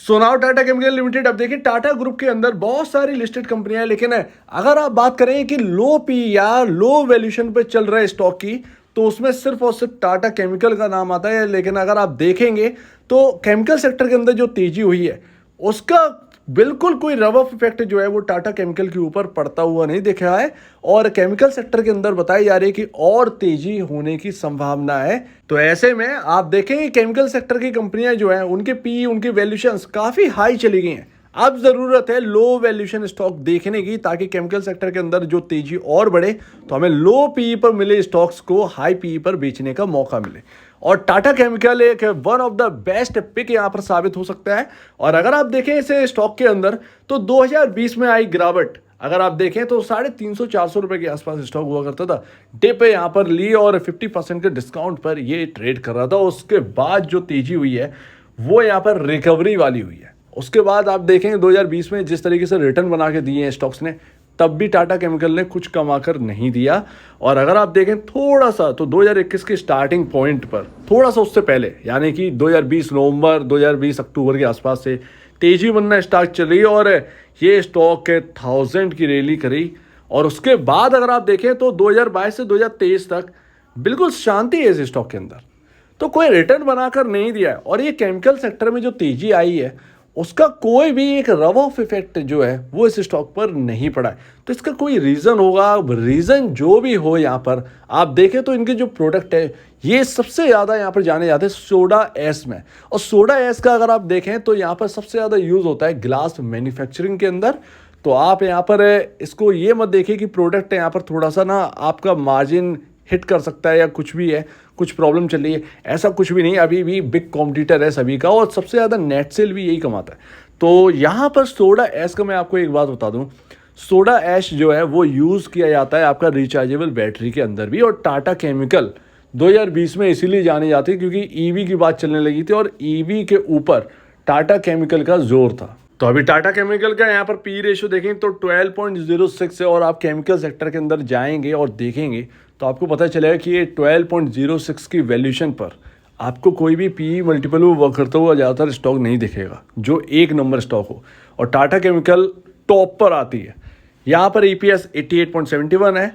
So now Tata chemical limited. अब देखिए Tata group के अंदर बहुत सारी लिस्टेड कंपनियां हैं, लेकिन अगर आप बात करें कि लो पी या लो वैल्यूएशन पे चल रहे स्टॉक की, तो उसमें सिर्फ और सिर्फ टाटा केमिकल का नाम आता है। लेकिन अगर आप देखेंगे तो केमिकल सेक्टर के अंदर जो तेजी हुई है उसका बिल्कुल कोई रब ऑफ इफेक्ट जो है वो टाटा केमिकल के ऊपर पड़ता हुआ नहीं दिख रहा है, और केमिकल सेक्टर के अंदर बताई जा रही है कि और तेजी होने की संभावना है। तो ऐसे में आप देखेंगे केमिकल सेक्टर की कंपनियां जो हैं उनके पी उनकी वैल्यूएशंस काफी हाई चली गई हैं। अब जरूरत है लो वैल्यूएशन स्टॉक देखने की, ताकि केमिकल सेक्टर के अंदर जो तेजी और बढ़े तो हमें लो पी पर मिले स्टॉक्स को हाई पी पर बेचने का मौका मिले। और टाटा केमिकल एक one of the best pick यहां पर साबित हो सकता है। और अगर आप देखें इसे स्टॉक के अंदर तो 2020 में आई गिरावट अगर आप देखें तो 350-400 रुपए के आसपास स्टॉक हुआ करता था, डिप यहां पर ली और 50% के डिस्काउंट पर ये ट्रेड कर रहा था। उसके बाद जो तेजी हुई है वो यहां पर रिकवरी वाली हुई है। उसके बाद आप देखेंगे 2020 में जिस तरीके से रिटर्न बना के दिए हैं स्टॉक्स ने, तब भी टाटा केमिकल ने कुछ कमाकर नहीं दिया। और अगर आप देखें थोड़ा सा तो 2021 के स्टार्टिंग पॉइंट पर थोड़ा सा उससे पहले यानी कि 2020 नवंबर 2020 अक्टूबर के आसपास से तेजी बनना स्टार्ट चली और ये स्टॉक के 1000 की रैली करी। और उसके बाद अगर आप देखें तो 2022 से 2023 तक बिल्कुल शांति है इस स्टॉक के अंदर, तो कोई रिटर्न बनाकर नहीं दिया है। और ये केमिकल सेक्टर में जो तेजी आई है उसका कोई भी एक रब ऑफ इफेक्ट जो है वो इस स्टॉक पर नहीं पड़ा है। तो इसका कोई रीज़न होगा, रीज़न जो भी हो यहाँ पर आप देखें तो इनके जो प्रोडक्ट है ये सबसे ज़्यादा यहाँ पर जाने जाते हैं सोडा एस में। और सोडा एस का अगर आप देखें तो यहाँ पर सबसे ज़्यादा यूज़ होता है ग्लास मैन्युफैक्चरिंग के अंदर। तो आप यहाँ पर इसको ये मत देखिए कि प्रोडक्ट है यहाँ पर थोड़ा सा ना आपका मार्जिन हिट कर सकता है या कुछ भी है, कुछ प्रॉब्लम चल रही है, ऐसा कुछ भी नहीं। अभी भी बिग कॉम्पिटिटर है सभी का और सबसे ज़्यादा नेट सेल भी यही कमाता है। तो यहाँ पर सोडा ऐश का मैं आपको एक बात बता दूँ, सोडा ऐश जो है वो यूज़ किया जाता है आपका रिचार्जेबल बैटरी के अंदर भी। और टाटा केमिकल 2020 में इसीलिए जानी जाती है क्योंकि ईवी की बात चलने लगी थी और ईवी के ऊपर टाटा केमिकल का जोर था। तो अभी टाटा केमिकल का यहाँ पर पी रेशियो देखें तो 12.06 है। और आप केमिकल सेक्टर के अंदर जाएंगे और देखेंगे तो आपको पता चलेगा कि ये 12.06 की वैल्यूएशन पर आपको कोई भी पी मल्टीपल वर्क करता हुआ ज़्यादातर स्टॉक नहीं दिखेगा जो एक नंबर स्टॉक हो। और टाटा केमिकल टॉप पर आती है। यहाँ पर ईपीएस 88.71 है।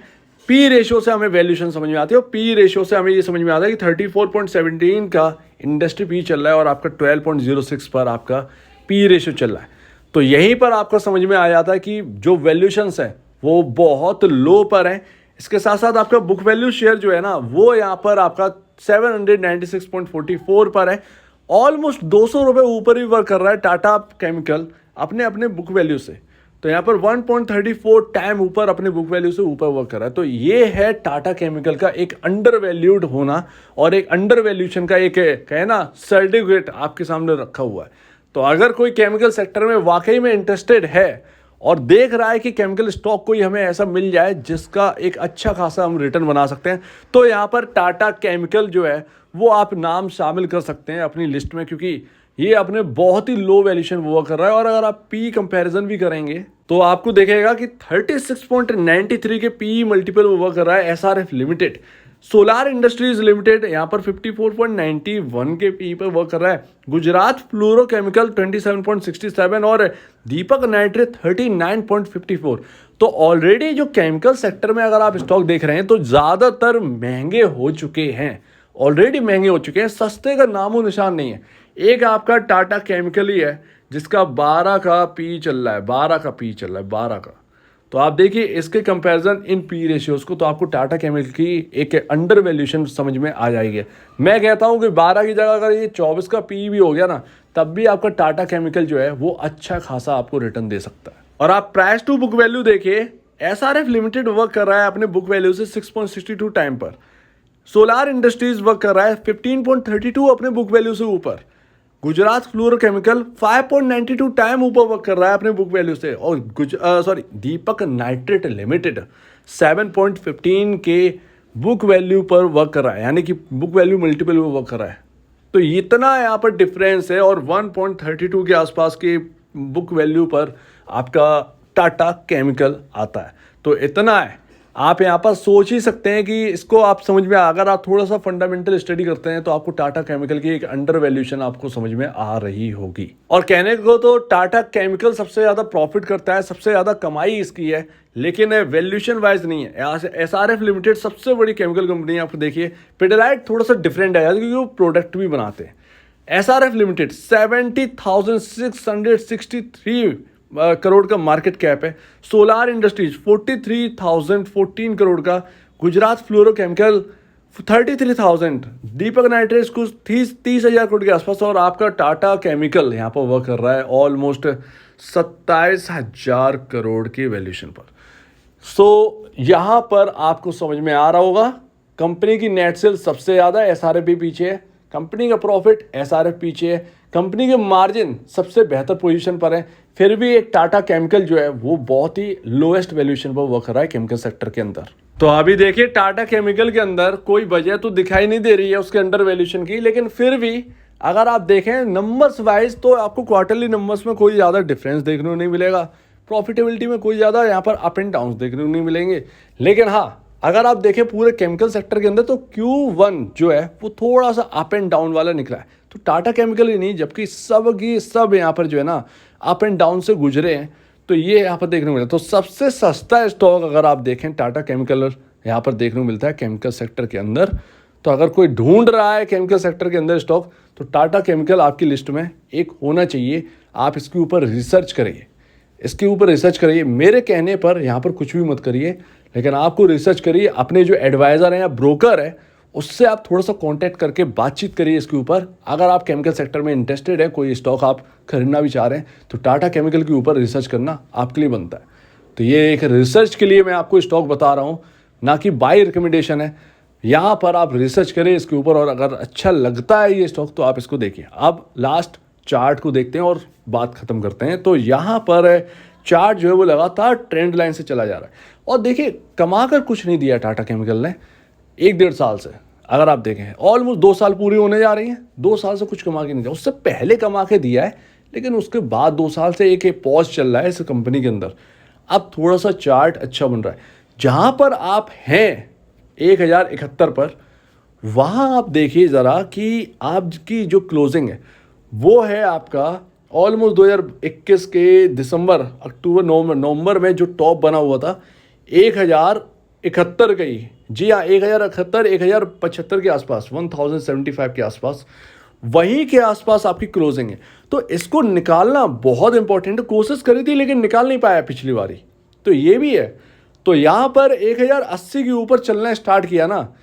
पी रेशियो से हमें वैल्यूएशन समझ में आती है और पी रेशियो से हमें ये समझ में आता है कि 34.17 का इंडस्ट्री पी चल रहा है और आपका 12.06 पर आपका पी रेशियो चल रहा है। तो यहीं पर आपका समझ में आ जाता है कि जो वैल्यूएशंस है वो बहुत लो पर है। इसके साथ साथ आपका बुक वैल्यू शेयर जो है ना वो यहाँ पर आपका 796.44 पर है। ऑलमोस्ट 200 रुपये ऊपर ही वर्क कर रहा है टाटा केमिकल अपने अपने बुक वैल्यू से। तो यहाँ पर 1.34 टाइम ऊपर अपने बुक वैल्यू से ऊपर वर्क कर रहा है। तो ये है टाटा केमिकल का एक अंडर वैल्यूड होना और एक अंडर वैल्यूएशन का एक कहे ना सर्टिफिकेट आपके सामने रखा हुआ है। तो अगर कोई केमिकल सेक्टर में वाकई में इंटरेस्टेड है और देख रहा है कि केमिकल स्टॉक कोई हमें ऐसा मिल जाए जिसका एक अच्छा खासा हम रिटर्न बना सकते हैं, तो यहाँ पर टाटा केमिकल जो है वो आप नाम शामिल कर सकते हैं अपनी लिस्ट में, क्योंकि ये अपने बहुत ही लो वैल्यूएशन वो कर रहा है। और अगर आप पी कंपैरिजन भी करेंगे तो आपको देखेगा कि 36.93 के पी मल्टीपल वो कर रहा है SRF limited. Solar industries limited यहाँ पर 54.91 के पी पर वर्क कर रहा है। गुजरात फ्लोरोकेमिकल 27.67 और दीपक नाइट्रेट 39.54। तो ऑलरेडी जो केमिकल सेक्टर में अगर आप स्टॉक देख रहे हैं तो ज़्यादातर महंगे हो चुके हैं, ऑलरेडी महंगे हो चुके हैं, सस्ते का नामो निशान नहीं है। एक आपका टाटा केमिकल ही है जिसका 12 का पी चल रहा है, 12 का पी चल रहा है, 12 का। तो आप देखिए इसके कंपैरिजन इन पी रेशियोज को तो आपको टाटा केमिकल की एक अंडर वैल्यूएशन समझ में आ जाएगी। मैं कहता हूं कि 12 की जगह अगर ये 24 का पी भी हो गया ना तब भी आपका टाटा केमिकल जो है वो अच्छा खासा आपको रिटर्न दे सकता है। और आप प्राइस टू बुक वैल्यू देखिए, एसआरएफ लिमिटेड वर्क कर रहा है अपने बुक वैल्यू से 6.62 टाइम पर। सोलार इंडस्ट्रीज वर्क कर रहा है 15.32 अपने बुक वैल्यू से ऊपर। गुजरात फ्लोरोकेमिकल 5.92 टाइम ऊपर वर्क कर रहा है अपने बुक वैल्यू से। और दीपक नाइट्रेट लिमिटेड 7.15 के बुक वैल्यू पर वर्क कर रहा है, यानी कि बुक वैल्यू मल्टीपल पर वर्क कर रहा है। तो इतना यहाँ पर डिफरेंस है और 1.32 के आसपास के बुक वैल्यू पर आपका टाटा केमिकल आता है। तो इतना है आप यहाँ पर सोच ही सकते हैं कि इसको आप समझ में, अगर आप थोड़ा सा फंडामेंटल स्टडी करते हैं तो आपको टाटा केमिकल की एक अंडर वैल्यूएशन आपको समझ में आ रही होगी। और कहने को तो टाटा केमिकल सबसे ज़्यादा प्रॉफिट करता है, सबसे ज़्यादा कमाई इसकी है, लेकिन वैल्यूएशन वाइज नहीं है। एसआरएफ लिमिटेड सबसे बड़ी केमिकल कंपनी है। आपको देखिए पिडिलाइट थोड़ा सा डिफरेंट है क्योंकि वो प्रोडक्ट भी बनाते हैं। एसआरएफ लिमिटेड 70,663 करोड़ का मार्केट कैप है। सोलार इंडस्ट्रीज 43,014 करोड़ का। गुजरात फ्लोरोकेमिकल 33,000। दीपक नाइट्रेट्स कुछ 30,000 करोड़ के आसपास। और आपका टाटा केमिकल यहाँ पर वर्क कर रहा है ऑलमोस्ट 27,000 करोड़ की वैल्यूएशन पर। सो यहाँ पर आपको समझ में आ रहा होगा, कंपनी की नेट सेल सबसे ज़्यादा, एसआरएफ भी पीछे है। कंपनी का प्रॉफिट, एसआरएफ पीछे है। कंपनी के मार्जिन सबसे बेहतर पोजीशन पर है। फिर भी एक टाटा केमिकल जो है वो बहुत ही लोएस्ट वैल्यूएशन पर वर्क कर रहा है केमिकल सेक्टर के अंदर। तो अभी देखिए टाटा केमिकल के अंदर कोई वजह तो दिखाई नहीं दे रही है उसके अंडर वैल्यूएशन की, लेकिन फिर भी अगर आप देखें नंबर्स वाइज तो आपको क्वार्टरली नंबर्स में कोई ज़्यादा डिफरेंस देखने को नहीं मिलेगा। प्रॉफिटेबिलिटी में कोई ज़्यादा यहाँ पर अप एंड डाउन देखने को नहीं मिलेंगे। लेकिन हाँ, अगर आप देखें पूरे केमिकल सेक्टर के अंदर तो Q1 जो है वो थोड़ा सा अप एंड डाउन वाला निकला है। तो टाटा केमिकल ही नहीं, जबकि सब की सब यहाँ पर जो है ना अप एंड डाउन से गुजरे हैं, तो ये यहाँ पर देखने को मिला। तो सबसे सस्ता स्टॉक अगर आप देखें टाटा केमिकल यहाँ पर देखने को मिलता है केमिकल सेक्टर के अंदर। तो अगर कोई ढूंढ रहा है केमिकल सेक्टर के अंदर स्टॉक, तो टाटा केमिकल आपकी लिस्ट में एक होना चाहिए। आप इसके ऊपर रिसर्च करिए, इसके ऊपर रिसर्च करिए। मेरे कहने पर यहाँ पर कुछ भी मत करिए, लेकिन आपको रिसर्च करिए। अपने जो एडवाइज़र हैं या ब्रोकर है उससे आप थोड़ा सा कांटेक्ट करके बातचीत करिए इसके ऊपर। अगर आप केमिकल सेक्टर में इंटरेस्टेड है, कोई स्टॉक आप खरीदना भी चाह रहे हैं, तो टाटा केमिकल के ऊपर रिसर्च करना आपके लिए बनता है। तो ये एक रिसर्च के लिए मैं आपको स्टॉक बता रहा हूँ, ना कि बाई रिकमेंडेशन है। यहाँ पर आप रिसर्च करें इसके ऊपर, और अगर अच्छा लगता है ये स्टॉक तो आप इसको देखिए। अब लास्ट चार्ट को देखते हैं और बात खत्म करते हैं। तो यहाँ पर चार्ट जो है वो लगातार ट्रेंड लाइन से चला जा रहा है। और देखिए कमा कर कुछ नहीं दिया टाटा केमिकल ने 1-1.5 साल से। अगर आप देखें ऑलमोस्ट 2 साल पूरी होने जा रही हैं, 2 साल से कुछ कमा के नहीं दिया। उससे पहले कमा के दिया है, लेकिन उसके बाद 2 साल से एक पॉज चल रहा है इस कंपनी के अंदर। अब थोड़ा सा चार्ट अच्छा बन रहा है। जहाँ पर आप हैं 1071 पर, वहाँ आप देखिए ज़रा कि आपकी जो क्लोजिंग है वो है आपका ऑलमोस्ट 2021 के दिसंबर, अक्टूबर, नवंबर में जो टॉप बना हुआ था 1071 का ही। जी हाँ, 1071, 1075 के आसपास, 1075 के आसपास, वहीं के आसपास आपकी क्लोजिंग है। तो इसको निकालना बहुत इंपॉर्टेंट है। कोशिश करी थी लेकिन निकाल नहीं पाया पिछली बारी, तो ये भी है। तो यहाँ पर 1080 के ऊपर चलना स्टार्ट किया ना,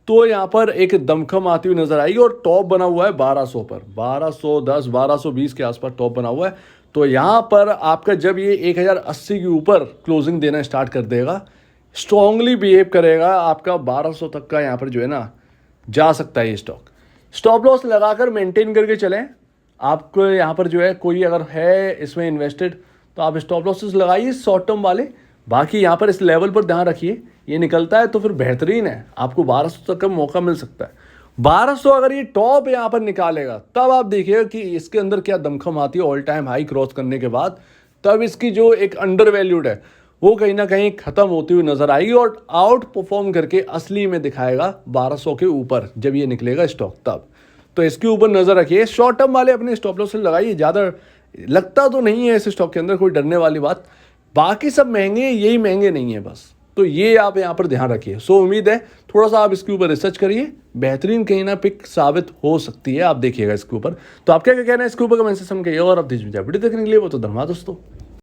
तो यहाँ पर एक दमखम आती हुई नजर आएगी। और टॉप बना हुआ है 1200 पर, 1210, 1220 के आसपास टॉप बना हुआ है। तो यहाँ पर आपका जब ये 1080 के ऊपर क्लोजिंग देना स्टार्ट कर देगा, स्ट्रांगली बिहेव करेगा, आपका 1200 तक का यहाँ पर जो है ना जा सकता है ये स्टॉक। स्टॉप लॉस लगाकर मेंटेन करके चलें। आपको यहाँ पर जो है कोई अगर है इसमें इन्वेस्टेड, तो आप स्टॉप लॉसेस लगाइए शॉर्ट टर्म वाले। बाकी यहाँ पर इस लेवल पर ध्यान रखिए, ये निकलता है तो फिर बेहतरीन है, आपको 1200 तक का मौका मिल सकता है। 1200 अगर ये टॉप यहाँ पर निकालेगा, तब आप देखिए कि इसके अंदर क्या दमखम आती है ऑल टाइम हाई क्रॉस करने के बाद। तब इसकी जो एक अंडर वैल्यूड है वो कहीं ना कहीं ख़त्म होती हुई नजर आएगी और आउट परफॉर्म करके असली में दिखाएगा 1200 के ऊपर जब ये निकलेगा स्टॉक तब। तो इसके ऊपर नज़र रखिए। शॉर्ट टर्म वाले अपने स्टॉप लॉस से लगाइए। ज़्यादा लगता तो नहीं है इस स्टॉक के अंदर कोई डरने वाली बात, बाकी सब महंगे, यही महंगे नहीं है बस। तो ये आप यहाँ पर ध्यान रखिए। सो उम्मीद है थोड़ा सा आप इसके ऊपर रिसर्च करिए, बेहतरीन कहीं ना पिक साबित हो सकती है। आप देखिएगा इसके ऊपर। तो आप क्या क्या कहना है इसके ऊपर कमेंट सेक्शन में कहिए। और आप वीडियो देखने के लिए वो तो धन्यवाद दोस्तों।